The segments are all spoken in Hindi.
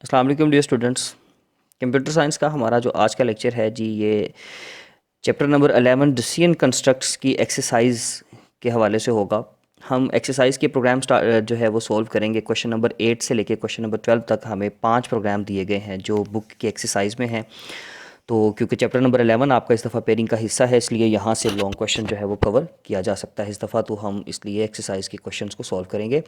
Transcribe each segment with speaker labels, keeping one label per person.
Speaker 1: अस्सलाम वालेकुम डियर स्टूडेंट्स। कंप्यूटर साइंस का हमारा जो आज का लेक्चर है जी, ये चैप्टर नंबर 11 डिसीजन कंस्ट्रक्ट्स की एक्सरसाइज के हवाले से होगा। हम एक्सरसाइज के प्रोग्राम जो है वो सॉल्व करेंगे। क्वेश्चन नंबर 8 से लेके क्वेश्चन नंबर 12 तक हमें 5 प्रोग्राम दिए गए हैं जो बुक की एक्सरसाइज में हैं। तो क्योंकि चैप्टर नंबर 11 आपका इस दफ़ा पेयरिंग का हिस्सा है, इसलिए यहाँ से लॉन्ग क्वेश्चन जो है वो कवर किया जा सकता है इस दफ़ा। तो हम इसलिए एक्सरसाइज के क्वेश्चंस को सॉल्व करेंगे।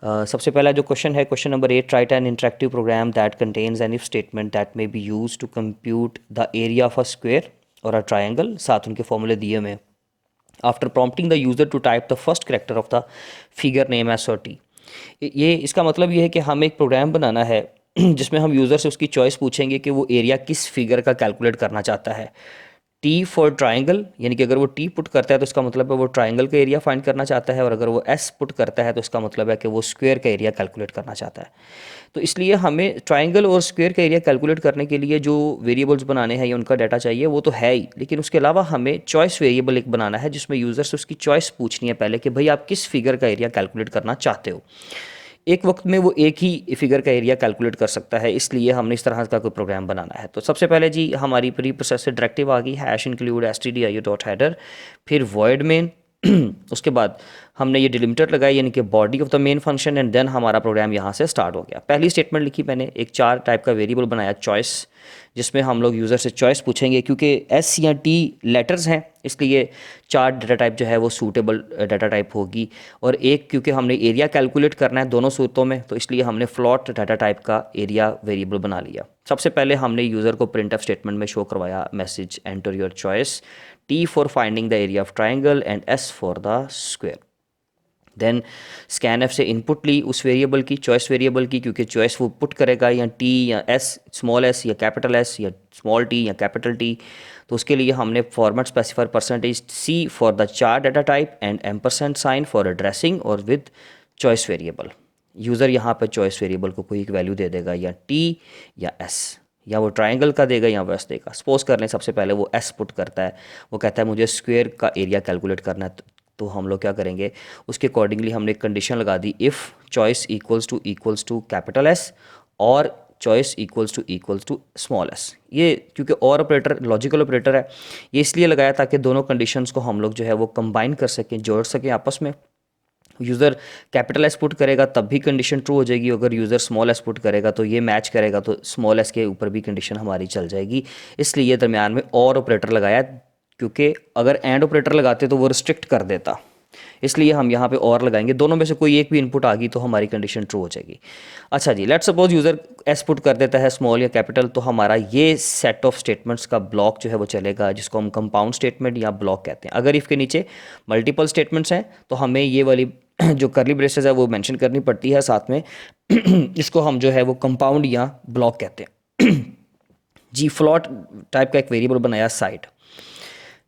Speaker 1: सबसे पहला जो क्वेश्चन है, question number 8, write an interactive program that contains an if statement that may be use to compute the area of a square or a triangle. साथ उनके फॉर्मूले दिए हुए हैं। After prompting the user to type the first character of the figure name S or T. ये इसका मतलब ये है कि हमें एक प्रोग्राम बनाना है जिसमें हम यूज़र से उसकी चॉइस पूछेंगे कि वो एरिया किस फिगर का कैलकुलेट करना चाहता है। टी फॉर ट्राइंगल, यानी कि अगर वो टी पुट करता है तो इसका मतलब है वो ट्राइंगल का एरिया फाइंड करना चाहता है, और अगर वो एस पुट करता है तो इसका मतलब है कि वो स्क्वायर का एरिया कैलकुलेट करना चाहता है। तो इसलिए हमें ट्राइंगल और स्क्वायर का एरिया कैलकुलेट करने के लिए जो वेरिएबल्स बनाने हैं या उनका डाटा चाहिए वो तो है ही, लेकिन उसके अलावा हमें चॉइस वेरिएबल एक बनाना है जिसमें यूज़र से उसकी चॉइस पूछनी है पहले कि भाई आप किस फिगर का एरिया कैलकुलेट करना चाहते हो। एक वक्त में वो एक ही फिगर का एरिया कैलकुलेट कर सकता है, इसलिए हमने इस तरह का कोई प्रोग्राम बनाना है। तो सबसे पहले जी हमारी प्री प्रोसेसर डायरेक्टिव आ गई, hash include S T D I dot header, फिर वॉइड मेन। उसके बाद हमने ये डिलिमिटर लगाई यानी कि body of the main function, and then हमारा प्रोग्राम यहाँ से स्टार्ट हो गया। पहली स्टेटमेंट लिखी मैंने, एक 4 टाइप का वेरिएबल बनाया चॉइस, जिसमें हम लोग यूज़र से चॉइस पूछेंगे। क्योंकि एस या टी लेटर्स हैं इसलिए 4 डाटा टाइप जो है वो सूटेबल डाटा टाइप होगी। और एक क्योंकि हमने एरिया कैलकुलेट करना है दोनों सूरतों में, तो इसलिए हमने फ्लॉट डाटा टाइप का एरिया वेरिएबल बना लिया। सबसे पहले हमने यूज़र को प्रिंट ऑफ स्टेटमेंट में शो करवाया message enter your choice, T for finding the area of triangle and S for the square. Then scan F से इनपुट ली उस वेरिएबल की, चॉइस वेरिएबल की, क्योंकि चॉइस वो पुट करेगा या टी या एस, स्मॉल एस या कैपिटल एस, या स्मॉल टी या कैपिटल टी। तो उसके लिए हमने format specifier percentage C for the char data type and ampersand sign for addressing और विद चॉइस वेरिएबल। यूज़र यहाँ पर चॉइस वेरिएबल को कोई एक वैल्यू दे देगा, या टी या एस, या वो ट्राइंगल का देगा या वैस देगा। सपोज कर लें सबसे पहले वो एस पुट करता है, वो कहता है मुझे स्क्वायर का एरिया कैलकुलेट करना है। तो हम लोग क्या करेंगे, उसके अकॉर्डिंगली हमने एक कंडीशन लगा दी, if choice equals to capital S और choice equals to small S. ये क्योंकि और ऑपरेटर लॉजिकल ऑपरेटर है, ये इसलिए लगाया ताकि दोनों कंडीशंस को हम लोग जो है वो कंबाइन कर सकें, जोड़ सकें आपस में। यूज़र कैपिटल एस पुट करेगा तब भी कंडीशन ट्रू हो जाएगी, अगर यूज़र स्मॉल एस पुट करेगा तो ये मैच करेगा, तो स्मॉल एस के ऊपर भी कंडीशन हमारी चल जाएगी। इसलिए दरमियान में और ऑपरेटर लगाया, क्योंकि अगर एंड ऑपरेटर लगाते तो वो रिस्ट्रिक्ट कर देता, इसलिए हम यहाँ पे और लगाएंगे। दोनों में से कोई एक भी इनपुट आ गई तो हमारी कंडीशन ट्रू हो जाएगी। अच्छा जी, let's suppose user S put कर देता है स्मॉल या कैपिटल, तो हमारा ये सेट ऑफ स्टेटमेंट्स का ब्लॉक जो है वो चलेगा, जिसको हम कंपाउंड स्टेटमेंट या ब्लॉक कहते हैं। अगर इसके नीचे मल्टीपल स्टेटमेंट्स हैं तो हमें ये वाली जो करली ब्रेसेस है वो मेंशन करनी पड़ती है साथ में। इसको हम जो है वो कंपाउंड या ब्लॉक कहते हैं। जी, फ्लॉट टाइप का एक वेरिएबल बनाया साइड।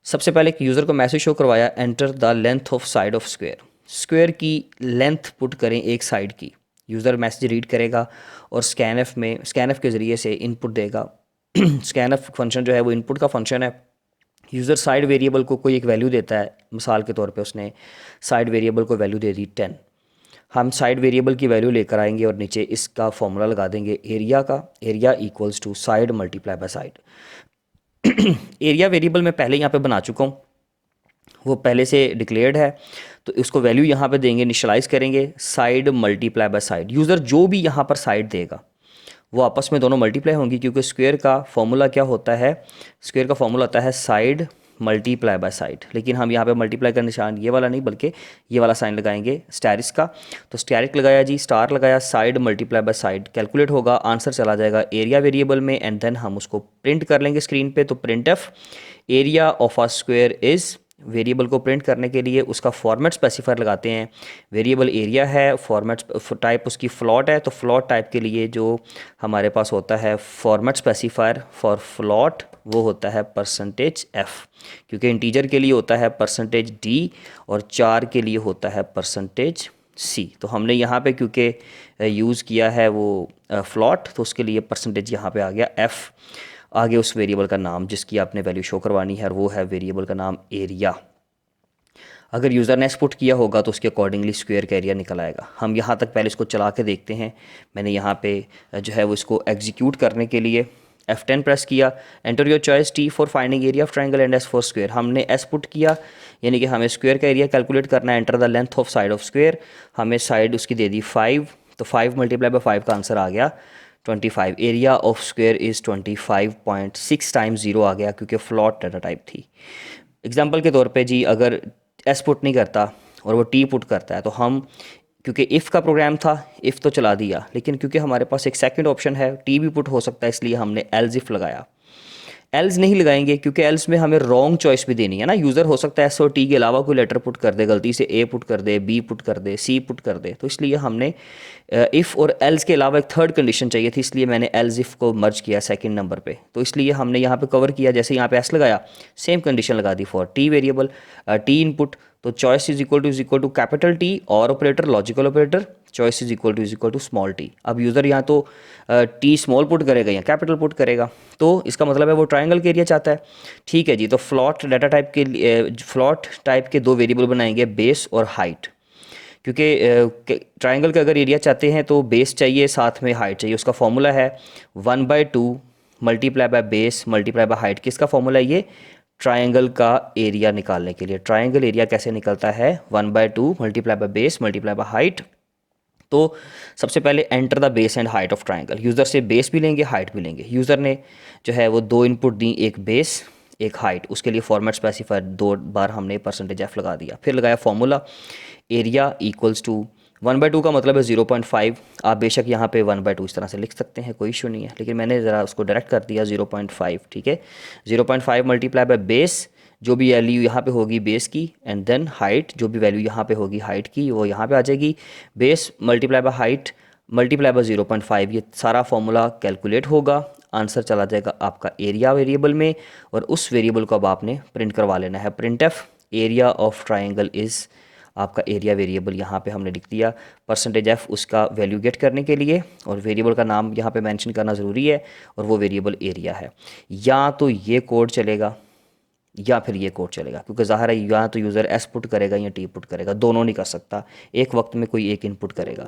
Speaker 1: सबसे पहले एक यूज़र को मैसेज शो करवाया, enter the length of side of square. Square की लेंथ पुट करें एक साइड की। यूज़र मैसेज रीड करेगा और स्कैन एफ के ज़रिए से इनपुट देगा। स्कैन एफ फंक्शन जो है वो इनपुट का फंक्शन है। यूज़र साइड वेरिएबल को कोई एक वैल्यू देता है, मिसाल के तौर पे उसने साइड वेरिएबल को वैल्यू दे दी 10। हम साइड वेरिएबल की वैल्यू लेकर आएंगे और नीचे इसका फॉर्मूला लगा देंगे एरिया का, area equals to side multiply by side. Area variable मैं पहले यहाँ पे बना चुका हूँ, वो पहले से डिक्लेयर्ड है, तो उसको वैल्यू यहाँ पे देंगे, इनिशियलाइज़ करेंगे side multiply by side. User जो भी यहाँ पर साइड देगा वो आपस में दोनों मल्टीप्लाई होंगी, क्योंकि स्क्वायर का फॉर्मूला क्या होता है, स्क्वायर का फॉर्मूला होता है साइड मल्टीप्लाई बाय साइड। लेकिन हम यहाँ पे मल्टीप्लाई का निशान ये वाला नहीं बल्कि ये वाला साइन लगाएंगे स्टैरिक का। तो स्टैरिक लगाया जी, स्टार लगाया, side multiply by side calculate होगा, आंसर चला जाएगा एरिया वेरिएबल में, एंड देन हम उसको प्रिंट कर लेंगे स्क्रीन पे। तो print F area of a square is, variable को प्रिंट करने के लिए उसका फॉर्मेट स्पेसिफायर लगाते हैं। वेरिएबल एरिया है, फॉर्मेट टाइप उसकी फ्लॉट है, तो फ्लॉट टाइप के लिए जो हमारे पास होता है फॉर्मेट स्पेसिफायर फॉर फ्लॉट वो होता है परसेंटेज एफ, क्योंकि इंटीजर के लिए होता है परसेंटेज डी और 4 के लिए होता है परसेंटेज सी। तो हमने यहाँ पे क्योंकि यूज़ किया है वो फ्लॉट, तो उसके लिए परसेंटेज यहाँ पे आ गया एफ़, आगे उस वेरिएबल का नाम जिसकी आपने वैल्यू शो करवानी है, और वो है वेरिएबल का नाम एरिया। अगर यूज़र ने पुट किया होगा तो उसके अकॉर्डिंगली स्क्वायर का एरिया निकल आएगा। हम यहाँ तक पहले इसको चला के देखते हैं। मैंने यहाँ पे जो है वो इसको एग्जीक्यूट करने के लिए F10 प्रेस किया। Enter your choice T for finding area of triangle and S for square. हमने S पुट किया, यानी कि हमें स्क्वायर का एरिया कैलकुलेट करना है। Enter the length of side of square, हमें साइड उसकी दे दी 5, तो 5 मल्टीप्लाई बाई 5 का आंसर आ गया 25। Area of square is 25.6 times 0 आ गया, क्योंकि फ्लॉट डाटा टाइप थी। एग्जाम्पल के तौर पे जी, अगर S पुट नहीं करता और वो T पुट करता है, तो हम, क्योंकि इफ़ का प्रोग्राम था, इफ़ तो चला दिया, लेकिन क्योंकि हमारे पास एक सेकंड ऑप्शन है, T भी पुट हो सकता है, इसलिए हमने एल्स इफ लगाया। एल्स नहीं लगाएंगे क्योंकि एल्स में हमें रॉन्ग चॉइस भी देनी है ना। यूज़र हो सकता है S और T के अलावा कोई लेटर पुट कर दे, गलती से A पुट कर दे, B पुट कर दे, C पुट कर दे, तो इसलिए हमने इफ़ और एल्स के अलावा एक थर्ड कंडीशन चाहिए थी, इसलिए मैंने एल्स इफ़ को मर्ज किया सेकंड नंबर पे। तो इसलिए हमने यहाँ पे कवर किया, जैसे यहाँ पे S लगाया, सेम कंडीशन लगा दी for T variable, T input, तो choice is equal to capital T और operator, logical operator, choice is equal to small t। अब यूज़र यहाँ तो T स्मॉल पुट करेगा या कैपिटल पुट करेगा, तो इसका मतलब है वो ट्राइंगल के एरिया चाहता है। ठीक है जी, तो फ्लॉट डाटा टाइप के लिए फ्लॉट टाइप के दो वेरिएबल बनाएंगे, बेस और हाइट, क्योंकि ट्राइंगल का अगर एरिया चाहते हैं तो बेस चाहिए, साथ में हाइट चाहिए। उसका फॉर्मूला है 1/2 multiply by base multiply by height. किसका फॉर्मूला है ये? ट्राइंगल का एरिया निकालने के लिए। ट्राइंगल एरिया कैसे निकलता है? 1/2 multiply by base multiply by height. तो सबसे पहले enter the base and height of triangle. User से बेस भी लेंगे, हाइट भी लेंगे। यूज़र ने जो है वो दो इनपुट दी, एक बेस एक हाइट। उसके लिए फॉर्मेट स्पेसिफायर 2 बार हमने %f लगा दिया, फिर लगाया फॉर्मूला एरिया इक्वल्स टू 1/2 का मतलब है 0.5। आप बेशक यहाँ पे 1/2 इस तरह से लिख सकते हैं, कोई इशू नहीं है, लेकिन मैंने ज़रा उसको डायरेक्ट कर दिया 0.5। ठीक है, 0.5 मल्टीप्लाई बाय बेस, जो भी वैल्यू यहाँ पे होगी बेस की, एंड देन हाइट, जो भी वैल्यू यहाँ पे होगी हाइट की, वो यहाँ पे आ जाएगी। Base multiply by height multiply by 0.5, ये सारा फॉर्मूला कैलकुलेट होगा। आंसर चला जाएगा आपका एरिया वेरिएबल में, और उस वेरिएबल को अब आपने प्रिंट करवा लेना है। Print F area of triangle is आपका एरिया वेरिएबल यहाँ पे हमने लिख दिया। %f उसका वैल्यू गेट करने के लिए, और वेरिएबल का नाम यहाँ पे मेंशन करना ज़रूरी है, और वो वेरिएबल एरिया है। या तो ये कोड चलेगा या फिर ये कोड चलेगा, क्योंकि ज़ाहिर है या तो यूज़र S पुट करेगा या T पुट करेगा, दोनों नहीं कर सकता, एक वक्त में कोई एक इनपुट करेगा।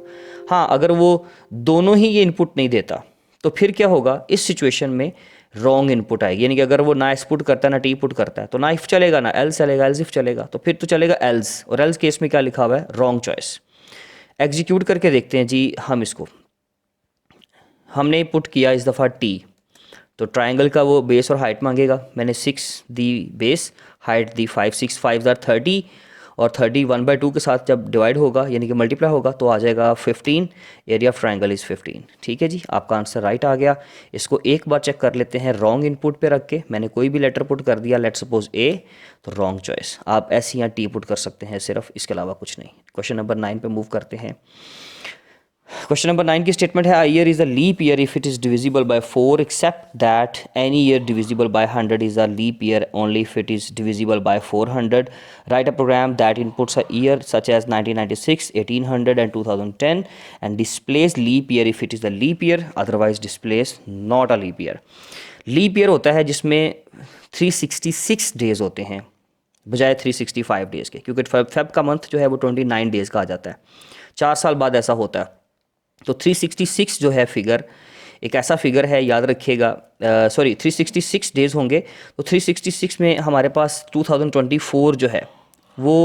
Speaker 1: हाँ, अगर वो दोनों ही ये इनपुट नहीं देता तो फिर क्या होगा? इस सिचुएशन में रॉन्ग इनपुट आएगी, यानी कि अगर वो ना S पुट करता है ना T पुट करता है, तो ना इफ़ चलेगा ना एल्स चलेगा, एल्स इफ चलेगा, तो फिर तो चलेगा एल्स, और एल्स केस में क्या लिखा हुआ है? Wrong choice. एग्जीक्यूट करके देखते हैं जी हम इसको। हमने पुट किया इस दफ़ा T, तो ट्राइंगल का वो बेस और हाइट मांगेगा। मैंने 6 दी बेस, हाइट दी 5, 6 5 30, और 30 1/2 के साथ जब डिवाइड होगा यानी कि मल्टीप्लाई होगा तो आ जाएगा 15। Area of triangle is 15। ठीक है जी, आपका आंसर राइट आ गया। इसको एक बार चेक कर लेते हैं रॉन्ग इनपुट पे रख के। मैंने कोई भी लेटर पुट कर दिया, लेट सपोज A, तो रॉन्ग चॉइस। आप S या T पुट कर सकते हैं सिर्फ, इसके अलावा कुछ नहीं। क्वेश्चन नंबर 9 पे मूव करते हैं। क्वेश्चन नंबर 9 की स्टेटमेंट है, a year is a leap year if it is divisible by 4, except that any year divisible by 100 is a leap year only if it is divisible by 400. Write a program that inputs a year such as 1996, 1800 and 2010 and displays leap year if it is a leap year, otherwise displays not a leap year. Leap year होता है जिसमें 366 डेज होते हैं बजाय 365 डेज़ के, क्योंकि फेब का मंथ जो है वो 29 डेज़ का आ जाता है। 4 साल बाद ऐसा होता है। तो 366 जो है फिगर, एक ऐसा फिगर है, याद रखिएगा। 366 डेज़ होंगे, तो 366 में हमारे पास 2024 जो है वो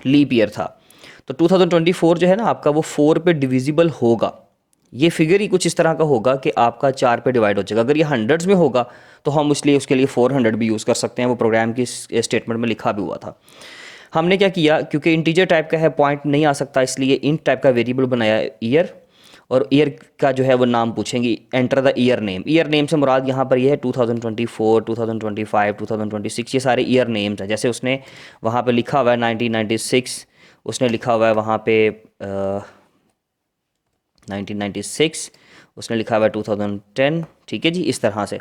Speaker 1: लीप ईयर था। तो 2024 जो है ना आपका, वो 4 पे डिविजिबल होगा। ये फिगर ही कुछ इस तरह का होगा कि आपका 4 पे डिवाइड हो जाएगा। अगर ये हंड्रेड्स में होगा तो हम इसलिए उसके लिए 400 भी यूज़ कर सकते हैं, वो प्रोग्राम की स्टेटमेंट में लिखा भी हुआ था। हमने क्या किया, क्योंकि इंटीजर टाइप का है, पॉइंट नहीं आ सकता, इसलिए इंट टाइप का वेरिएबल बनाया ईयर, और ईयर का जो है वो नाम पूछेंगे। Enter the year name. Year name से मुराद यहाँ पर ये है 2024, 2025, 2026, ये सारे ईयर नेम्स हैं। जैसे उसने वहाँ पे लिखा हुआ है 1996, उसने लिखा हुआ है वहाँ पे 1996, उसने लिखा हुआ है 2010। ठीक है जी, इस तरह से।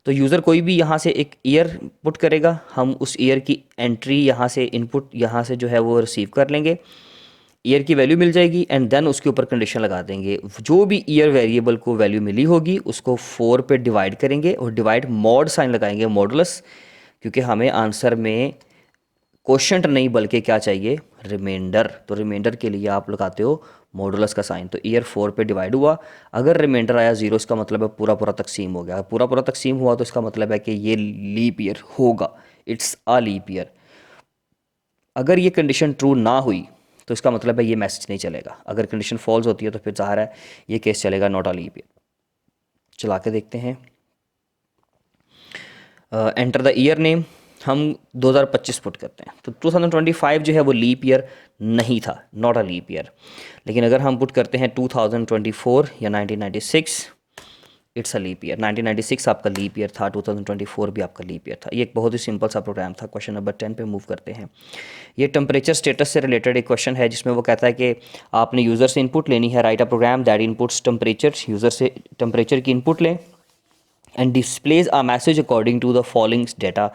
Speaker 1: तो यूज़र कोई भी यहाँ से एक ईयर पुट करेगा, हम उस ईयर की एंट्री यहाँ से, इनपुट यहाँ से जो है वो रिसीव कर लेंगे, ईयर की वैल्यू मिल जाएगी, एंड देन उसके ऊपर कंडीशन लगा देंगे। जो भी ईयर वेरिएबल को वैल्यू मिली होगी उसको 4 पे डिवाइड करेंगे, और डिवाइड मॉड साइन लगाएंगे, मॉडुलस, क्योंकि हमें आंसर में क्वोशंट नहीं बल्कि क्या चाहिए, रिमाइंडर। तो रिमाइंडर के लिए आप लगाते हो मॉडुलस का साइन। तो ईयर 4 पे डिवाइड हुआ, अगर रिमाइंडर आया 0 इसका मतलब है पूरा पूरा तकसीम हो गया। पूरा पूरा तकसीम हुआ तो इसका मतलब है कि ये लीप ईयर होगा, इट्स अ लीप ईयर। अगर ये कंडीशन ट्रू ना हुई तो इसका मतलब है ये मैसेज नहीं चलेगा। अगर कंडीशन फॉल्स होती है तो फिर ज़ाहिर है ये केस चलेगा नॉट अ लीप ईयर। चला के देखते हैं। एंटर द ईयर नेम, हम 2025 पुट करते हैं तो 2025 जो है वो लीप ईयर नहीं था, नॉट अ लीप ईयर। लेकिन अगर हम पुट करते हैं 2024 या 1996, इट्स अ लीप ईयर। 1996 आपका लीप ईयर था, 2024 भी आपका लीप ईयर था। ये एक बहुत ही सिंपल सा प्रोग्राम था। क्वेश्चन नंबर 10 पे मूव करते हैं। ये टेम्परेचर स्टेटस से रिलेटेड एक क्वेश्चन है जिसमें वो कहता है कि आपने यूज़र से इनपुट लेनी है। Write a program that inputs temperature, user से टेम्परेचर की इनपुट लें and displays a message according to the following data.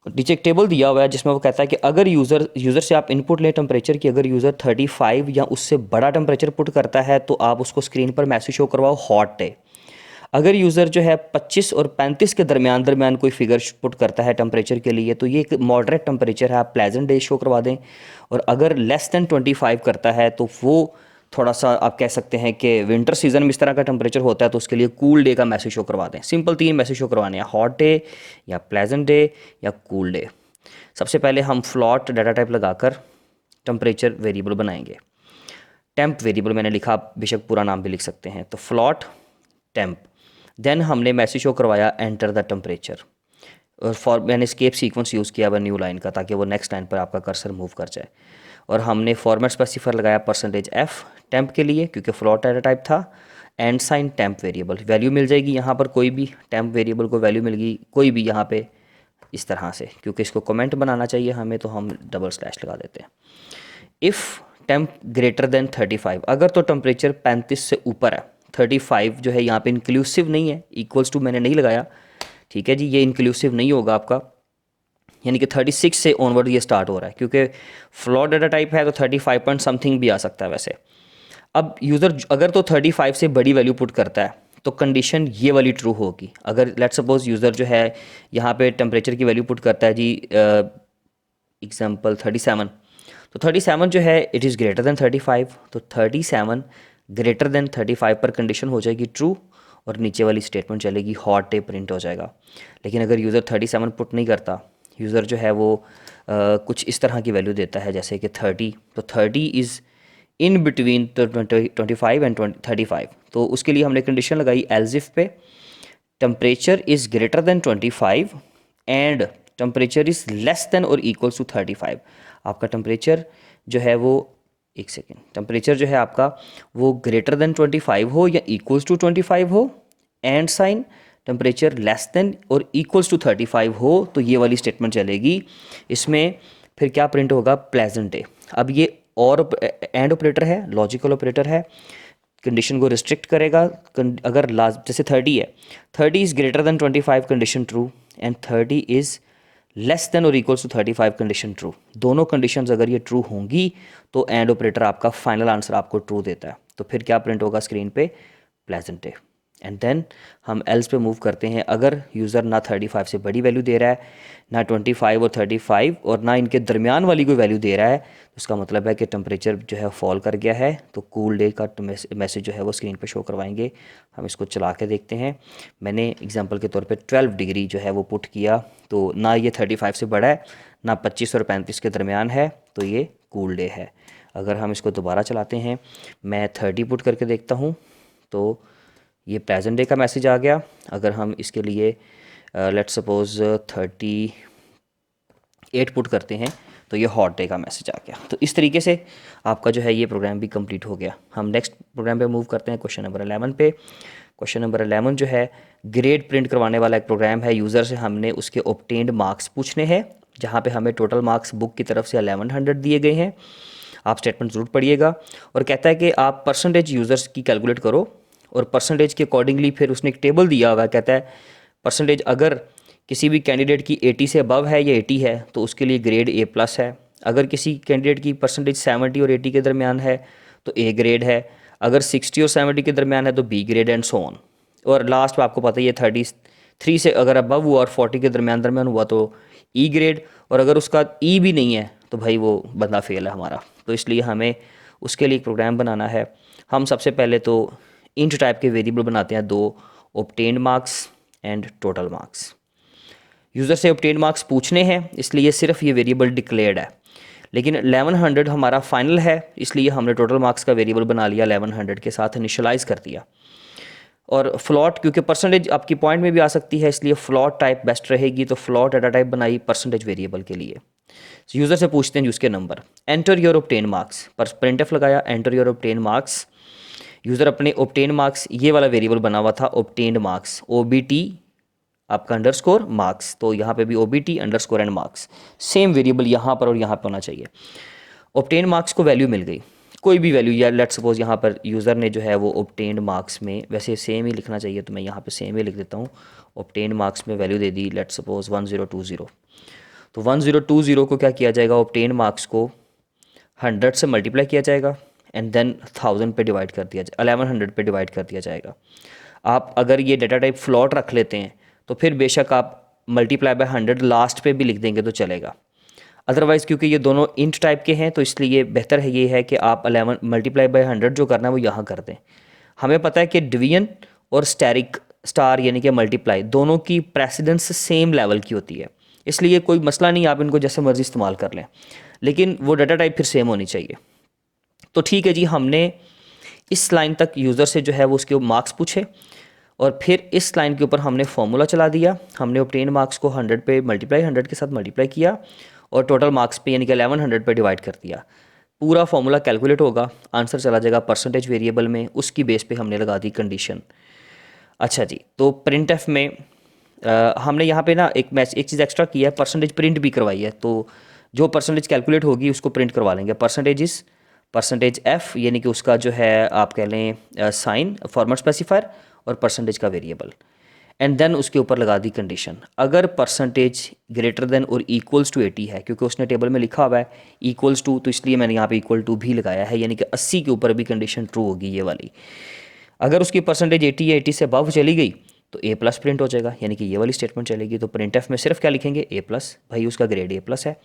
Speaker 1: नीचे एक टेबल दिया हुआ है जिसमें वो कहता है कि अगर यूज़र से आप इनपुट लें टेम्परेचर की, अगर यूज़र 35 या उससे बड़ा टेम्परेचर पुट करता है तो आप उसको स्क्रीन पर मैसेज शो करवाओ हॉट डे। अगर यूज़र जो है 25 और 35 के दरमियान कोई फिगर पुट करता है टेम्परेचर के लिए तो ये एक मॉडरेट टेम्परेचर है, आप प्लेजेंट डे शो करवा दें। और अगर लेस दैन 25 करता है तो वो थोड़ा सा आप कह सकते हैं कि विंटर सीजन में इस तरह का टेम्परेचर होता है तो उसके लिए कूल डे का मैसेज शो करवा दें। सिंपल 3 मैसेज शो करवाने हैं, हॉट डे या प्लेजेंट डे या कूल डे। सबसे पहले हम फ्लॉट डाटा टाइप लगाकर टेम्परेचर वेरिएबल बनाएंगे। टेम्प वेरिएबल मैंने लिखा, बेशक पूरा नाम भी लिख सकते हैं। तो फ्लॉट टेम्प, देन हमने मैसेज शो करवाया एंटर द टेम्परेचर। और मैंने स्केप सीक्वेंस यूज़ किया हुआ न्यू लाइन का ताकि वो नेक्स्ट लाइन पर आपका कर्सर मूव कर जाए। और हमने फॉर्मेट स्पेसिफायर लगाया %f टेम्प के लिए क्योंकि फ्लॉट डाटा टाइप था। And sign temp variable, value मिल जाएगी यहाँ पर कोई भी, टेम्प वेरिएबल को वैल्यू मिल गई कोई भी यहाँ पे इस तरह से। क्योंकि इसको कमेंट बनाना चाहिए हमें तो हम डबल स्लैश लगा देते हैं। इफ़ टेम्प ग्रेटर देन 35, अगर तो टेम्परेचर 35 से ऊपर है। 35 जो है यहाँ पे इंक्लूसिव नहीं है, इक्वल्स टू मैंने नहीं लगाया, ठीक है जी, ये इंक्लूसिव नहीं होगा आपका, यानी कि 36 से ऑनवर्ड ये स्टार्ट हो रहा है क्योंकि फ्लॉट डाटा टाइप है तो 35 पॉइंट समथिंग भी आ सकता है वैसे। अब यूज़र अगर तो 35 से बड़ी वैल्यू पुट करता है तो कंडीशन ये वाली ट्रू होगी। अगर लेट सपोज यूज़र जो है यहाँ पे टेम्परेचर की वैल्यू पुट करता है जी एग्जांपल 37, तो 37 जो है इट इज़ ग्रेटर देन 35, तो 37 ग्रेटर देन 35 पर कंडीशन हो जाएगी ट्रू और नीचे वाली स्टेटमेंट चलेगी हॉट डे प्रिंट हो जाएगा। लेकिन अगर यूज़र 37 पुट नहीं करता, यूज़र जो है वो कुछ इस तरह की वैल्यू देता है जैसे कि 30, तो 30 इज़ इन बिटवीन 25 एंड 35, तो उसके लिए हमने कंडीशन लगाई एल्स इफ पे temperature is greater than 25 and temperature is less than और इक्वल्स टू 35। आपका टेम्परेचर जो है वो, एक सेकेंड, टेम्परेचर जो है आपका वो ग्रेटर देन 25 हो या इक्वल्स टू 25 हो, and sign temperature less than और इक्वल्स टू 35 हो तो ये वाली स्टेटमेंट चलेगी। इसमें फिर क्या प्रिंट होगा, प्लेजेंट डे। अब ये और एंड ऑपरेटर है, लॉजिकल ऑपरेटर है, कंडीशन को रिस्ट्रिक्ट करेगा। अगर लास्ट जैसे 30 है, 30 is greater than 25 condition true and 30 is less than और इक्वल्स टू 35 कंडीशन ट्रू। दोनों कंडीशंस अगर ये ट्रू होंगी तो एंड ऑपरेटर आपका फाइनल आंसर आपको ट्रू देता है। तो फिर क्या प्रिंट होगा स्क्रीन पे, प्लेजेंट डे। एंड देन हम एल्स पे मूव करते हैं। अगर यूज़र ना 35 से बड़ी वैल्यू दे रहा है, ना 25 और 35 और ना इनके दरमियान वाली कोई वैल्यू दे रहा है, तो इसका मतलब है कि टेम्परेचर जो है फॉल कर गया है। तो कूल डे का मैसेज जो है वो स्क्रीन पे शो करवाएंगे। हम इसको चला के देखते हैं। मैंने एग्जांपल के तौर पे 12 डिग्री जो है वो पुट किया, तो ना ये 35 से बड़ा है ना 25 और 35 के दरमियान है, तो ये कूल डे है। अगर हम इसको दोबारा चलाते हैं, मैं 30 पुट करके देखता हूँ तो ये प्रेजेंट डे का मैसेज आ गया। अगर हम इसके लिए लेट्स सपोज 38 पुट करते हैं तो ये हॉट डे का मैसेज आ गया। तो इस तरीके से आपका जो है ये प्रोग्राम भी कंप्लीट हो गया। हम नेक्स्ट प्रोग्राम पे मूव करते हैं, क्वेश्चन नंबर 11 पे। क्वेश्चन नंबर 11 जो है ग्रेड प्रिंट करवाने वाला एक प्रोग्राम है। यूज़र से हमने उसके ऑब्टेन्ड मार्क्स पूछने हैं, जहाँ पे हमें टोटल मार्क्स बुक की तरफ से 1100 दिए गए हैं। आप स्टेटमेंट ज़रूर पढ़िएगा। और कहता है कि आप परसेंटेज यूज़र्स की कैलकुलेट करो और परसेंटेज के अकॉर्डिंगली फिर उसने एक टेबल दिया हुआ है। कहता है परसेंटेज अगर किसी भी कैंडिडेट की 80 से अबव है या 80 है तो उसके लिए ग्रेड A+ है। अगर किसी कैंडिडेट की परसेंटेज 70 और 80 के दरमियान है तो A ग्रेड है। अगर 60 और 70 के दरमियान है तो B grade and so on. और लास्ट में आपको पता ही है 33 से अगर अबव हुआ और 40 के दरमियान हुआ तो ई ग्रेड, और अगर उसका ई भी नहीं है तो भाई वो बंदा फेल है हमारा। तो इसलिए हमें उसके लिए एक प्रोग्राम बनाना है। हम सबसे पहले तो इंट टाइप के वेरिएबल बनाते हैं दो, obtained marks and total marks. User से ऑब्टेन्ड मार्क्स पूछने हैं, इसलिए सिर्फ ये वेरिएबल डिक्लेयर्ड है, लेकिन 1100 हमारा फाइनल है, इसलिए हमने टोटल मार्क्स का वेरिएबल बना लिया, 1100 के साथ इनिशियलाइज कर दिया। और फ्लॉट, क्योंकि परसेंटेज आपकी पॉइंट में भी आ सकती है, इसलिए फ्लॉट टाइप बेस्ट रहेगी, तो फ्लॉट डाटा टाइप बनाई परसेंटेज वेरिएबल के लिए। यूज़र से पूछते हैं उसके number, enter your obtain marks, पर प्रिंटफ लगाया, enter your obtain marks. User अपने ऑब्टेन मार्क्स, ये वाला वेरिएबल बना हुआ था ऑब्टेन्ड मार्क्स, OBT आपका अंडरस्कोर मार्क्स, तो यहाँ पे भी OBT underscore and marks, same variable यहाँ पर और यहाँ पर होना चाहिए। ऑब्टेन मार्क्स को वैल्यू मिल गई, कोई भी वैल्यू, या लेट्स सपोज यहाँ पर यूज़र ने जो है वो ऑब्टेन्ड मार्क्स में, वैसे सेम ही लिखना चाहिए तो मैं यहाँ पे सेम ही लिख देता हूँ, ऑब्टेन्ड मार्क्स में वैल्यू दे दी लेट्स सपोज 1020। तो 1020 को क्या किया जाएगा, ऑब्टेन मार्क्स को 100 से मल्टीप्लाई किया जाएगा एंड देन 1000 पे डिवाइड कर दिया जाए, 1100 पे डिवाइड कर दिया जाएगा। आप अगर ये डेटा टाइप फ्लॉट रख लेते हैं तो फिर बेशक आप मल्टीप्लाई बाय 100 लास्ट पे भी लिख देंगे तो चलेगा। अदरवाइज़ क्योंकि ये दोनों इंट टाइप के हैं तो इसलिए बेहतर है ये है कि आप 11 मल्टीप्लाई बाय 100 जो करना है वो यहाँ कर दें। हमें पता है कि डिवीजन और स्टैरिक स्टार यानी कि मल्टीप्लाई दोनों की प्रेसिडेंस सेम लेवल की होती है, इसलिए कोई मसला नहीं, आप इनको जैसे मर्जी इस्तेमाल कर लें, लेकिन वो डाटा टाइप फिर सेम होनी चाहिए। तो ठीक है जी, हमने इस लाइन तक यूज़र से जो है वो उसके मार्क्स पूछे, और फिर इस लाइन के ऊपर हमने फॉर्मूला चला दिया। हमने ऑब्टेन मार्क्स को 100 पे मल्टीप्लाई, 100 के साथ मल्टीप्लाई किया और टोटल मार्क्स पे यानी कि 1100 पे डिवाइड कर दिया। पूरा फॉर्मूला कैलकुलेट होगा, आंसर चला जाएगा परसेंटेज वेरिएबल में, उसकी बेस पे हमने लगा दी कंडीशन। अच्छा जी, तो प्रिंट एफ में हमने यहाँ पे ना एक चीज़ एक्स्ट्रा किया है, परसेंटेज प्रिंट भी करवाई है, तो जो परसेंटेज कैलकुलेट होगी उसको प्रिंट करवा लेंगे। परसेंटेज एफ यानी कि उसका जो है आप कह लें साइन फॉर्मेट स्पेसिफायर और परसेंटेज का वेरिएबल, एंड देन उसके ऊपर लगा दी कंडीशन। अगर परसेंटेज ग्रेटर देन और इक्वल्स टू 80 है, क्योंकि उसने टेबल में लिखा हुआ है इक्वल्स टू, तो इसलिए मैंने यहाँ पे इक्वल टू भी लगाया है, यानी कि 80 के ऊपर भी कंडीशन ट्रू होगी ये वाली। अगर उसकी परसेंटेज 80 या 80 से अबव चली गई तो ए प्लस प्रिंट हो जाएगा, यानी कि ये वाली स्टेटमेंट चलेगी। तो प्रिंट एफ में सिर्फ क्या लिखेंगे, ए प्लस, भाई उसका ग्रेड ए प्लस है।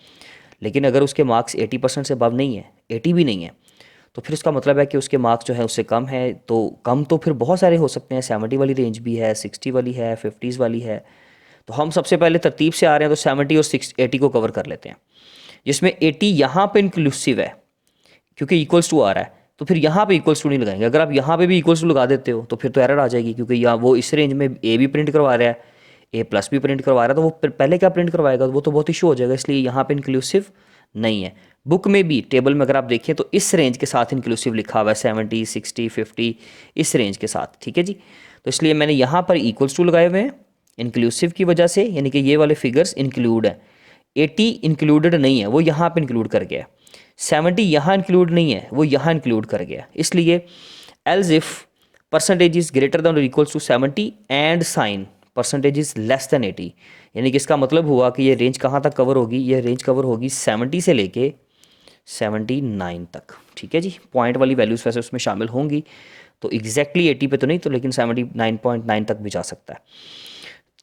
Speaker 1: लेकिन अगर उसके मार्क्स 80% से अबव नहीं है, 80 भी नहीं है, तो फिर उसका मतलब है कि उसके मार्क्स जो है उससे कम है। तो कम तो फिर बहुत सारे हो सकते हैं, 70 वाली रेंज भी है, 60 वाली है, 50s वाली है। तो हम सबसे पहले तरतीब से आ रहे हैं, तो 70 और 80 को कवर कर लेते हैं, जिसमें 80 यहाँ पे इंक्लूसिव है क्योंकि इक्वल्स टू आ रहा है, तो फिर यहाँ पे इक्वल्स टू नहीं लगाएंगे। अगर आप यहाँ पे भी इक्वल्स टू लगा देते हो तो फिर तो एरर आ जाएगी, क्योंकि यहाँ वो इस रेंज में ए भी प्रिंट करवा रहा है, ए प्लस भी प्रिंट करवा रहा है, तो वो पहले क्या प्रिंट करवाएगा, वो तो बहुत इशू हो जाएगा, इसलिए यहाँ पे इंक्लूसिव नहीं है। बुक में भी टेबल में अगर आप देखें तो इस रेंज के साथ इंक्लूसिव लिखा हुआ है, 70, 60, 50 इस रेंज के साथ, ठीक है जी। तो इसलिए मैंने यहाँ पर इक्वल्स टू लगाए हुए हैं इंक्लूसिव की वजह से, यानी कि ये वाले फिगर्स इंक्लूड हैं। 80 इंक्लूडेड नहीं है, वो यहाँ पे इंक्लूड कर गया। 70 यहाँ इंक्लूड नहीं है, वो यहाँ इंक्लूड कर गया। इसलिए else if percentage is greater than और equals to 70 and sign percentage is less than 80, यानी कि इसका मतलब हुआ कि ये रेंज कहाँ तक कवर होगी, ये रेंज कवर होगी 70 से लेके 79 तक, ठीक है जी। पॉइंट वाली वैल्यूज़ वैसे उसमें शामिल होंगी, तो एग्जैक्टली 80 पे तो नहीं, तो लेकिन 79.9 तक भी जा सकता है,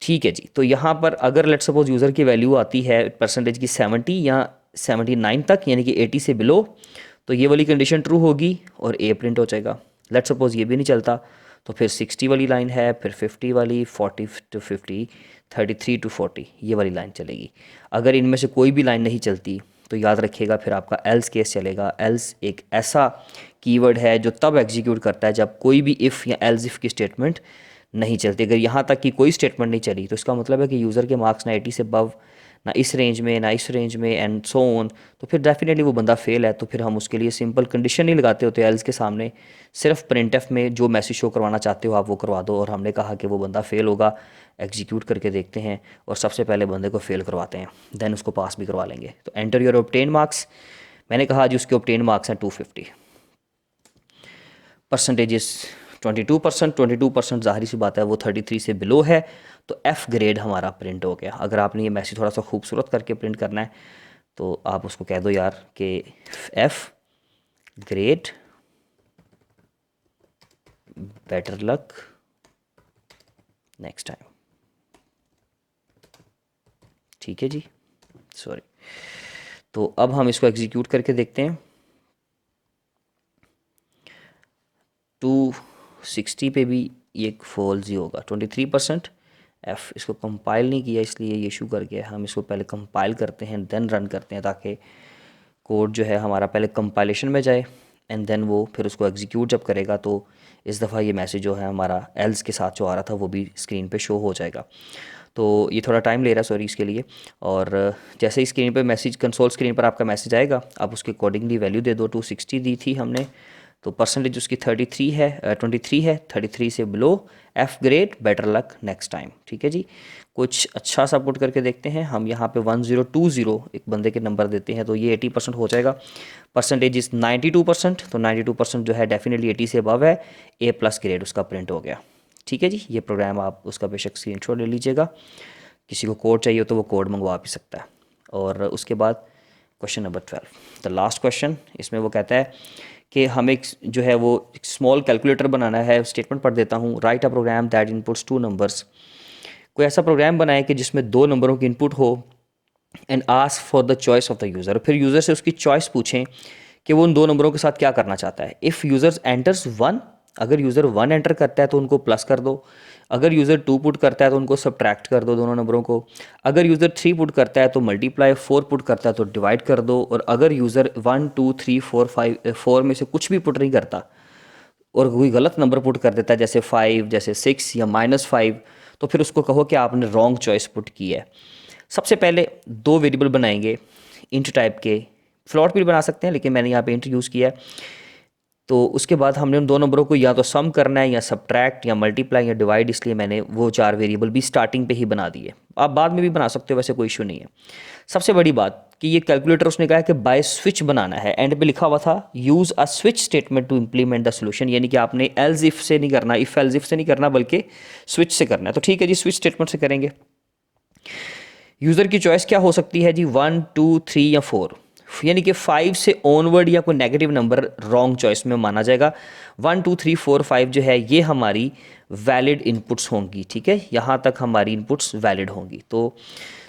Speaker 1: ठीक है जी। तो यहाँ पर अगर लेट सपोज यूज़र की वैल्यू आती है परसेंटेज की 70 या 79 तक, यानी कि 80 से बिलो, तो ये वाली कंडीशन ट्रू होगी और ए प्रिंट हो जाएगा। लेट सपोज ये भी नहीं चलता, तो फिर 60 वाली लाइन है, फिर 50 वाली, 40 टू 50, 33 टू 40 ये वाली लाइन चलेगी। अगर इनमें से कोई भी लाइन नहीं चलती तो याद रखिएगा फिर आपका एल्स केस चलेगा। एल्स एक ऐसा कीवर्ड है जो तब एग्जीक्यूट करता है जब कोई भी इफ़ या एल्स इफ़ की स्टेटमेंट नहीं चलती। अगर यहाँ तक कि कोई स्टेटमेंट नहीं चली तो इसका मतलब है कि यूज़र के मार्क्स ना 80 से अबव, ना इस रेंज में, ना इस रेंज में एंड सो ऑन, तो फिर डेफिनेटली वो बंदा फेल है। तो फिर हम उसके लिए सिंपल कंडीशन नहीं लगाते होते एल्स के सामने, सिर्फ प्रिंटफ में जो मैसेज शो करवाना चाहते हो आप वो करवा दो, और हमने कहा कि वो बंदा फेल होगा, एग्जीक्यूट करके देखते हैं और सबसे पहले बंदे को फेल करवाते हैं, देन उसको पास भी करवा लेंगे। तो एंटर योर ऑब्टेन मार्क्स, मैंने कहा जी उसके ऑब्टेन मार्क्स हैं 250, परसेंटेजेस 22%, 22% ज़ाहिर सी बात है वो 33 से बिलो है, तो एफ़ ग्रेड हमारा प्रिंट हो गया। अगर आपने ये मैसेज थोड़ा सा खूबसूरत करके प्रिंट करना है तो आप उसको कह दो यार कि F grade, better luck next time, ठीक है जी। सॉरी। तो अब हम इसको एग्जीक्यूट करके देखते हैं। 260 पे भी ये फॉल्स ही होगा, 23%। एफ़ इसको कंपाइल नहीं किया इसलिए ये इशू कर गया। हम इसको पहले कंपाइल करते हैं देन रन करते हैं, ताकि कोड जो है हमारा पहले कंपाइलेशन में जाए एंड देन वो फिर उसको एग्जीक्यूट जब करेगा तो इस दफ़ा ये मैसेज जो है हमारा एल्स के साथ जो आ रहा था वो भी स्क्रीन पे शो हो जाएगा। तो ये थोड़ा टाइम ले रहा है, सॉरी इसके लिए। और जैसे ही स्क्रीन पे मैसेज, कंसोल स्क्रीन पर आपका मैसेज आएगा, आप उसके अकॉर्डिंगली वैल्यू दे दो। 260 दी थी हमने, तो परसेंटेज उसकी 33 है, 23 है। 33 से below, F grade, better luck next time. ठीक है जी, कुछ अच्छा सा पुट करके देखते हैं हम। यहाँ पे 1020 एक बंदे के नंबर देते हैं तो ये 80% हो जाएगा। परसेंटेज इज़ 92%, तो 92% जो है डेफिनेटली 80 से अबव है। ए प्लस ग्रेड उसका प्रिंट हो गया। ठीक है जी, ये प्रोग्राम आप उसका बेशक स्क्रीनशॉट ले लीजिएगा। किसी को कोड चाहिए हो तो वो कोड मंगवा भी सकता है। और उसके बाद question number 12, the last question. इसमें वो कहता है कि हमें जो है वो स्मॉल कैलकुलेटर बनाना है। स्टेटमेंट पढ़ देता हूँ। Write a program that inputs 2 numbers. कोई ऐसा प्रोग्राम बनाए कि जिसमें 2 नंबरों की इनपुट हो and ask for the choice of the user. फिर यूज़र से उसकी चॉइस पूछें कि वो उन 2 नंबरों के साथ क्या करना चाहता है। इफ़ यूज़र्स एंटर्स 1, अगर यूज़र 1 एंटर करता है तो उनको प्लस कर दो। अगर यूज़र 2 पुट करता है तो उनको सब्ट्रैक्ट कर दो दोनों नंबरों को। अगर यूज़र 3 पुट करता है तो मल्टीप्लाई, 4 पुट करता है तो डिवाइड कर दो। और अगर यूज़र 1 2 3 4 5 4 में से कुछ भी पुट नहीं करता और कोई गलत नंबर पुट कर देता है, जैसे 5, जैसे 6 या -5, तो फिर उसको कहो कि आपने रॉन्ग चॉइस पुट की है। सबसे पहले 2 वेरिएबल बनाएंगे इंट टाइप के। फ्लॉट भी बना सकते हैं लेकिन मैंने यहाँ पे इंट यूज़ किया है। तो उसके बाद हमने उन 2 नंबरों को या तो सम करना है या सब्ट्रैक्ट या मल्टीप्लाई या डिवाइड, इसलिए मैंने वो 4 वेरिएबल भी स्टार्टिंग पे ही बना दिए। आप बाद में भी बना सकते हो, वैसे कोई इशू नहीं है। सबसे बड़ी बात कि ये कैलकुलेटर उसने कहा है कि बाय स्विच बनाना है। एंड पे लिखा हुआ था use a switch statement to implement the solution, यानी कि आपने एल्स इफ से नहीं करना, इफ एल्स इफ से नहीं करना, बल्कि स्विच से करना है। तो ठीक है जी, स्विच स्टेटमेंट से करेंगे। यूज़र की चॉइस क्या हो सकती है जी, 1 2 3 या 4, यानी कि 5 से ऑनवर्ड या कोई नेगेटिव नंबर रॉन्ग चॉइस में माना जाएगा। 1 2 3 4 5 जो है ये हमारी वैलिड इनपुट्स होंगी। ठीक है, यहाँ तक हमारी इनपुट्स वैलिड होंगी। तो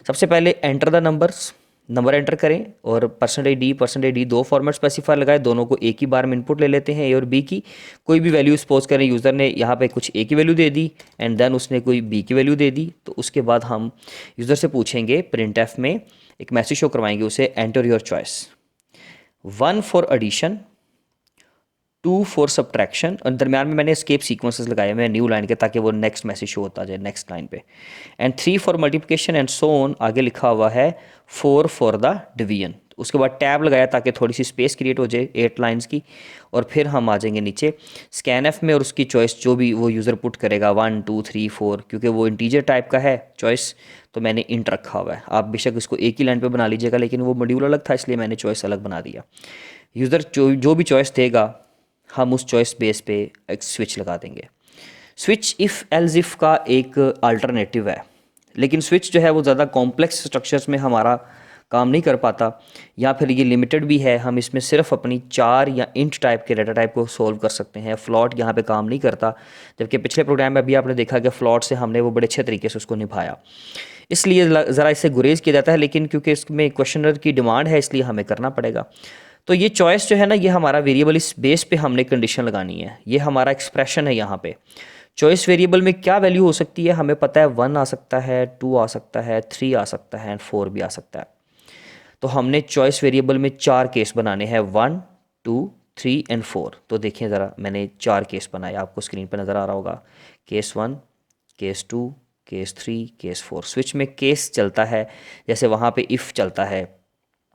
Speaker 1: सबसे पहले enter the numbers, number enter करें और %d 2 फॉर्मेट स्पेसिफायर लगाए, दोनों को एक ही बार में इनपुट ले लेते हैं, ए और बी की। कोई भी वैल्यू सपोज करें यूज़र ने यहाँ पे कुछ ए की वैल्यू दे दी एंड देन उसने कोई बी की वैल्यू दे दी, तो उसके बाद हम यूज़र से पूछेंगे, प्रिंट एफ में एक मैसेज शो करवाएंगे उसे, enter your choice. 1 for addition, 2 for subtraction, और दरम्यान में मैंने एस्केप सीक्वेंसेस लगाए हुए हैं न्यू लाइन के, ताकि वो नेक्स्ट मैसेज शो होता जाए नेक्स्ट लाइन पे। And 3 for multiplication and so on, आगे लिखा हुआ है 4 फॉर द डिवीजन। उसके बाद टैब लगाया ताकि थोड़ी सी स्पेस क्रिएट हो जाए 8 लाइन्स की। और फिर हम आ जाएंगे नीचे स्कैन एफ में और उसकी चॉइस जो भी वो यूज़र पुट करेगा 1 2 3 4, क्योंकि वो इंटीजर टाइप का है चॉइस, तो मैंने इंट रखा हुआ है। आप बेशक इसको एक ही लाइन पे बना लीजिएगा, लेकिन वो मॉड्यूल अलग था इसलिए मैंने चॉइस अलग बना दिया। यूज़र जो भी चॉइस देगा हम उस चॉइस बेस पे एक स्विच लगा देंगे। स्विच इफ़ एल्स इफ का एक अल्टरनेटिव है, लेकिन स्विच जो है वो ज़्यादा कॉम्प्लेक्स स्ट्रक्चर्स में हमारा काम नहीं कर पाता, या फिर ये लिमिटेड भी है। हम इसमें सिर्फ अपनी 4 या इंट टाइप के डाटा टाइप को सोल्व कर सकते हैं। फ्लॉट यहाँ पे काम नहीं करता, जबकि पिछले प्रोग्राम में अभी आपने देखा कि फ्लॉट से हमने वो बड़े अच्छे तरीके से उसको निभाया, इसलिए ज़रा इससे गुरेज किया जाता है। लेकिन क्योंकि इसमें क्वेश्चनर की डिमांड है इसलिए हमें करना पड़ेगा। तो ये चॉइस जो है ना, ये हमारा वेरिएबल, इस बेस पे हमने कंडीशन लगानी है। ये हमारा एक्सप्रेशन है। यहाँ पे चॉइस वेरिएबल में क्या वैल्यू हो सकती है हमें पता है, 1 आ सकता है, 2 आ सकता है, 3 आ सकता है एंड 4 भी आ सकता है। तो हमने चॉइस वेरिएबल में 4 केस बनाने हैं, 1 2 3 एंड 4। तो देखिए ज़रा, मैंने 4 केस बनाए, आपको स्क्रीन पर नज़र आ रहा होगा। Case 1, case 2, case 3, case 4। Switch में केस चलता है, जैसे वहाँ पे इफ़ चलता है,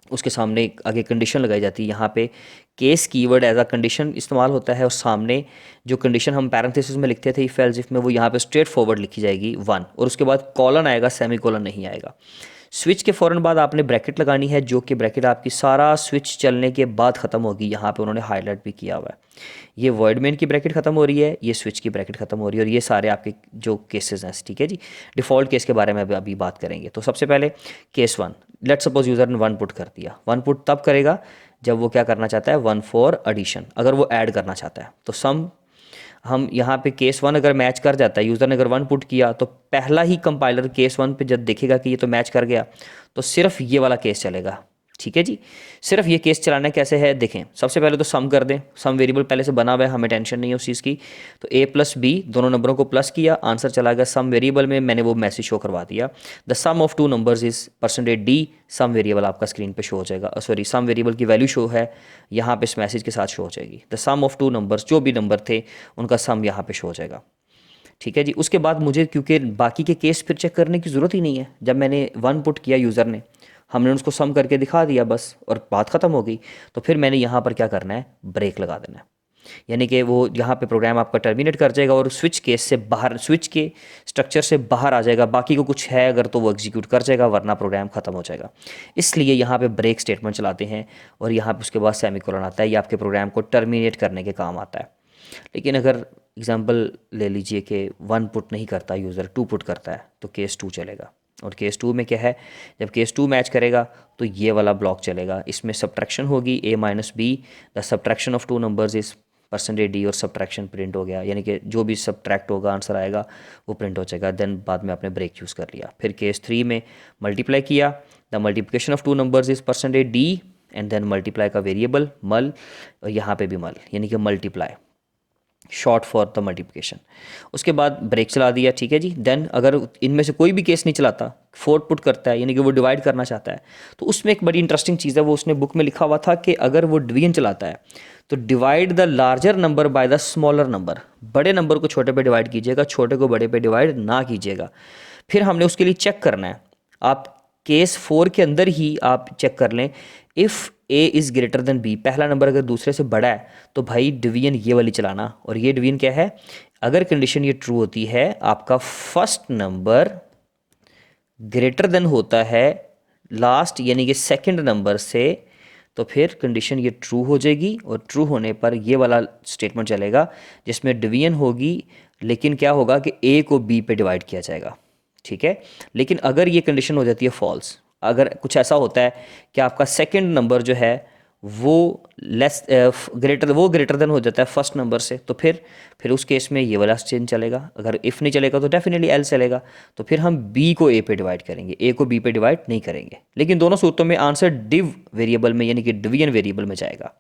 Speaker 1: उसके सामने आगे कंडीशन लगाई जाती है। यहाँ पे case keyword as a condition इस्तेमाल होता है, और सामने जो कंडीशन हम पैरेंथेसिस में लिखते थे इफ एल्स इफ में, वो यहाँ पे स्ट्रेट फॉरवर्ड लिखी जाएगी 1, और उसके बाद कॉलन आएगा, सेमी कॉलन नहीं आएगा। स्विच के फ़ौरन बाद आपने ब्रैकेट लगानी है, जो कि ब्रैकेट आपकी सारा स्विच चलने के बाद ख़त्म होगी। यहाँ पे उन्होंने हाईलाइट भी किया हुआ है। ये वॉइड मेन की ब्रैकेट ख़त्म हो रही है, ये स्विच की ब्रैकेट ख़त्म हो रही है, और ये सारे आपके जो केसेस हैं। ठीक है जी, डिफ़ॉल्ट केस के बारे में अभी बात करेंगे। तो सबसे पहले केस 1, लेट सपोज यूज़र ने 1 पुट कर दिया। 1 पुट तब करेगा जब वो क्या करना चाहता है, 1 फॉर एडिशन, अगर वो ऐड करना चाहता है। तो सम हम यहाँ पे केस 1 अगर मैच कर जाता है, यूज़र ने अगर 1 पुट किया तो पहला ही कंपाइलर केस 1 पे जब देखेगा कि ये तो मैच कर गया तो सिर्फ ये वाला केस चलेगा। ठीक है जी, सिर्फ ये केस चलाना कैसे है देखें। सबसे पहले तो सम कर दें, सम वेरिएबल पहले से बना हुआ है, हमें टेंशन नहीं है उस चीज़ की। तो a प्लस बी दोनों नंबरों को प्लस किया, आंसर चला गया सम वेरिएबल में, मैंने वो मैसेज शो करवा दिया। The sum of two numbers is %d, sum variable आपका स्क्रीन पे शो हो जाएगा, सॉरी सम वेरिएबल की वैल्यू शो है यहाँ पे इस मैसेज के साथ शो हो जाएगी। The sum of two numbers, जो भी नंबर थे उनका सम यहाँ पे शो हो जाएगा। ठीक है जी, उसके बाद मुझे क्योंकि बाकी के केस फिर चेक करने की ज़रूरत ही नहीं है, जब मैंने 1 पुट किया यूज़र ने, हमने उसको सम करके दिखा दिया बस और बात ख़त्म हो गई। तो फिर मैंने यहाँ पर क्या करना है, ब्रेक लगा देना है, यानी कि वो यहाँ पे प्रोग्राम आपका टर्मिनेट कर जाएगा और स्विच केस से बाहर, स्विच के स्ट्रक्चर से बाहर आ जाएगा। बाकी को कुछ है अगर तो वो एग्जीक्यूट कर जाएगा, वरना प्रोग्राम ख़त्म हो जाएगा। इसलिए यहाँ पे ब्रेक स्टेटमेंट चलाते हैं और यहाँ पे उसके बाद सेमीकोलन आता है, ये आपके प्रोग्राम को टर्मिनेट करने के काम आता है। लेकिन अगर एग्जांपल ले लीजिए कि 1 पुट नहीं करता यूज़र, 2 पुट करता है तो केस 2 चलेगा। और केस 2 में क्या है, जब केस 2 मैच करेगा तो ये वाला ब्लॉक चलेगा, इसमें सब्ट्रैक्शन होगी a minus B, the subtraction of two numbers is %d और सब्ट्रैक्शन प्रिंट हो गया, यानी कि जो भी सब्ट्रैक्ट होगा आंसर आएगा वो प्रिंट हो जाएगा। देन बाद में आपने ब्रेक यूज़ कर लिया। फिर केस 3 में मल्टीप्लाई किया, the multiplication of two numbers is %d and then multiply का वेरिएबल मल, और यहाँ पे भी मल यानी कि multiply, short for the multiplication. उसके बाद ब्रेक चला दिया। ठीक है जी, देन अगर इनमें से कोई भी केस नहीं चलाता, 4 पुट करता है यानी कि वो डिवाइड करना चाहता है, तो उसमें एक बड़ी इंटरेस्टिंग चीज़ है, वो उसने बुक में लिखा हुआ था कि अगर वो डिवीजन चलाता है तो divide the larger number by the smaller number, बड़े नंबर को छोटे पे डिवाइड कीजिएगा, छोटे को बड़े पे डिवाइड ना कीजिएगा। फिर हमने उसके लिए चेक करना है, आप केस 4 के अंदर ही आप चेक कर लें, if a is greater than b, पहला नंबर अगर दूसरे से बड़ा है तो भाई डिवीजन ये वाली चलाना। और ये डिवीजन क्या है, अगर कंडीशन ये ट्रू होती है, आपका फर्स्ट नंबर ग्रेटर देन होता है लास्ट यानी कि सेकंड नंबर से, तो फिर कंडीशन ये ट्रू हो जाएगी और ट्रू होने पर ये वाला स्टेटमेंट चलेगा जिसमें डिवीजन होगी, लेकिन क्या होगा कि a को b पे डिवाइड किया जाएगा। ठीक है, लेकिन अगर ये कंडीशन हो जाती है फॉल्स, अगर कुछ ऐसा होता है कि आपका सेकंड नंबर जो है वो ग्रेटर देन हो जाता है फर्स्ट नंबर से, तो फिर उस केस में ये वाला चेंज चलेगा। अगर इफ़ नहीं चलेगा तो डेफिनेटली एल चलेगा। तो फिर हम b को a पे डिवाइड करेंगे, a को b पे डिवाइड नहीं करेंगे। लेकिन दोनों सूत्रों में आंसर डिव वेरिएबल में यानी कि डिवीजन वेरिएबल में जाएगा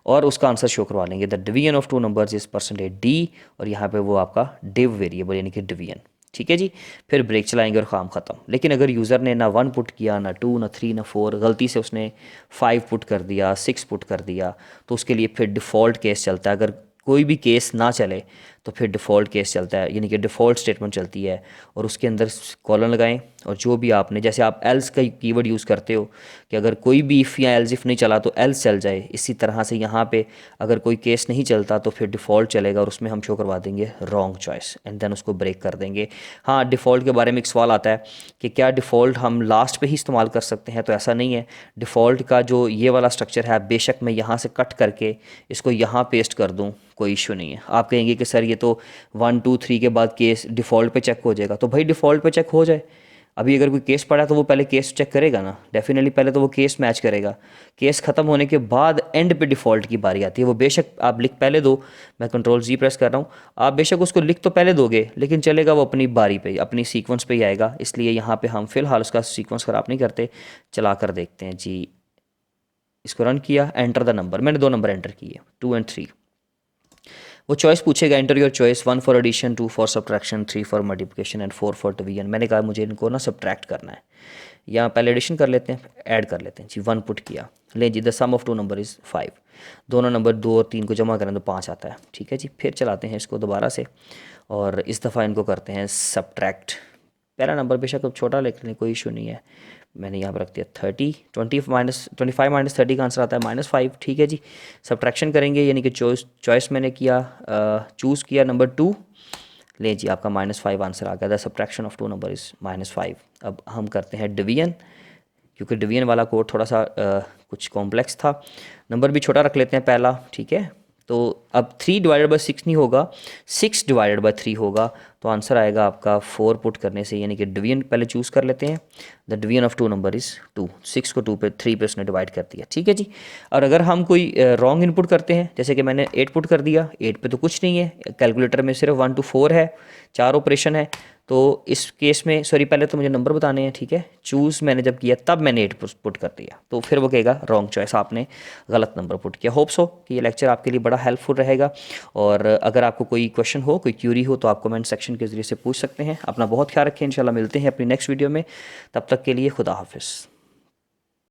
Speaker 1: और उसका आंसर शो करवा लेंगे, the division of two numbers is %d, और यहाँ पे वो आपका डिव वेरिएबल यानी कि डिवीजन। ठीक है जी, फिर ब्रेक चलाएंगे और काम ख़त्म। लेकिन अगर यूज़र ने ना 1 पुट किया, ना 2, ना 3, ना 4, गलती से उसने 5 पुट कर दिया, 6 पुट कर दिया, तो उसके लिए फिर डिफ़ॉल्ट केस चलता है। अगर कोई भी केस ना चले तो फिर डिफ़ॉल्ट केस चलता है, यानी कि डिफ़ॉल्ट स्टेटमेंट चलती है और उसके अंदर कॉलन लगाएं और जो भी आपने, जैसे आप एल्स का कीवर्ड यूज़ करते हो कि अगर कोई भी इफ़ या एल्स इफ़ नहीं चला तो एल्स चल जाए, इसी तरह से यहाँ पे अगर कोई केस नहीं चलता तो फिर डिफ़ॉल्ट चलेगा और उसमें हम शो करवा देंगे रॉन्ग चॉइस एंड देन उसको ब्रेक कर देंगे। हाँ, डिफ़ॉल्ट के बारे में एक सवाल आता है कि क्या डिफ़ॉल्ट हम लास्ट पे ही इस्तेमाल कर सकते हैं, तो ऐसा नहीं है। डिफ़ॉल्ट का जो ये वाला स्ट्रक्चर है, बेशक मैं यहाँ से कट करके इसको यहाँ पेस्ट कर दूँ, कोई इशू नहीं है। आप कहेंगे कि सर ये तो 1, 2, 3 के बाद केस डिफ़ॉल्ट पे चेक हो जाएगा, तो भाई डिफ़ॉल्ट पे चेक हो जाए। अभी अगर कोई केस पड़ा तो वो पहले केस चेक करेगा ना, डेफिनेटली पहले तो वो केस मैच करेगा। केस ख़त्म होने के बाद एंड पे डिफ़ॉल्ट की बारी आती है। वो बेशक आप लिख पहले दो, मैं Ctrl+G प्रेस कर रहा हूँ, आप बेशक उसको लिख तो पहले दोगे, लेकिन चलेगा वो अपनी बारी पे, अपनी सीक्वेंस पे ही आएगा। इसलिए यहाँ पे हम फ़िलहाल उसका सीक्वेंस ख़राब नहीं करते, चला कर देखते हैं जी। इसको रन किया, एंटर द नंबर, मैंने 2 नंबर एंटर किए, 2 और 3। वो चॉइस पूछेगा, enter your choice, 1 for addition, 2 for subtraction, 3 for multiplication and 4 for division. मैंने कहा मुझे इनको ना सब्ट्रैक्ट करना है, यहाँ पहले एडिशन कर लेते हैं, ऐड कर लेते हैं जी। 1 पुट किया, ले जी, the sum of two number is 5, दोनों नंबर 2 और 3 को जमा करें तो 5 आता है। ठीक है जी, फिर चलाते हैं इसको दोबारा से और इस दफ़ा इनको करते हैं सब्ट्रैक्ट। पहला नंबर बेशक अब छोटा लिख लें, कोई इशू नहीं है, मैंने यहाँ पर रख दिया 30, 25 माइनस 30 का आंसर आता है -5। ठीक है जी, सब्ट्रैक्शन करेंगे यानी कि चॉइस मैंने किया, चूज़ किया नंबर 2, ले जी आपका -5 आंसर आ गया। The subtraction of two number is -5। अब हम करते हैं डिवीजन, क्योंकि डिवीजन वाला कोड थोड़ा सा कुछ कॉम्प्लेक्स था। नंबर भी छोटा रख लेते हैं पहला, ठीक है। तो अब 3/6 नहीं होगा, 6/3 होगा। तो आंसर आएगा आपका 4 पुट करने से, यानी कि डिवीजन पहले चूज़ कर लेते हैं। The division of 2 number is 2। 6 को 3 पे उसने डिवाइड कर दिया, ठीक है जी। और अगर हम कोई रॉन्ग इनपुट करते हैं, जैसे कि मैंने 8 पुट कर दिया, 8 पे तो कुछ नहीं है, कैलकुलेटर में सिर्फ 1 to 4 है, 4 ऑपरेशन है। तो इस केस में सॉरी पहले तो मुझे नंबर बताने हैं, ठीक है। चूज़ मैंने जब किया तब मैंने 8 पुट कर दिया, तो फिर वो कहेगा रॉन्ग चॉइस, आपने गलत नंबर पुट किया। होप्स हो कि ये लेक्चर आपके लिए बड़ा हेल्पफुल रहेगा। और अगर आपको कोई क्वेश्चन हो, कोई क्यूरी हो, तो आप कमेंट सेक्शन के ज़रिए से पूछ सकते हैं। अपना बहुत ख्याल रखें, इंशाल्लाह मिलते हैं अपनी नेक्स्ट वीडियो में। तब तक के लिए खुदा हाफिज़।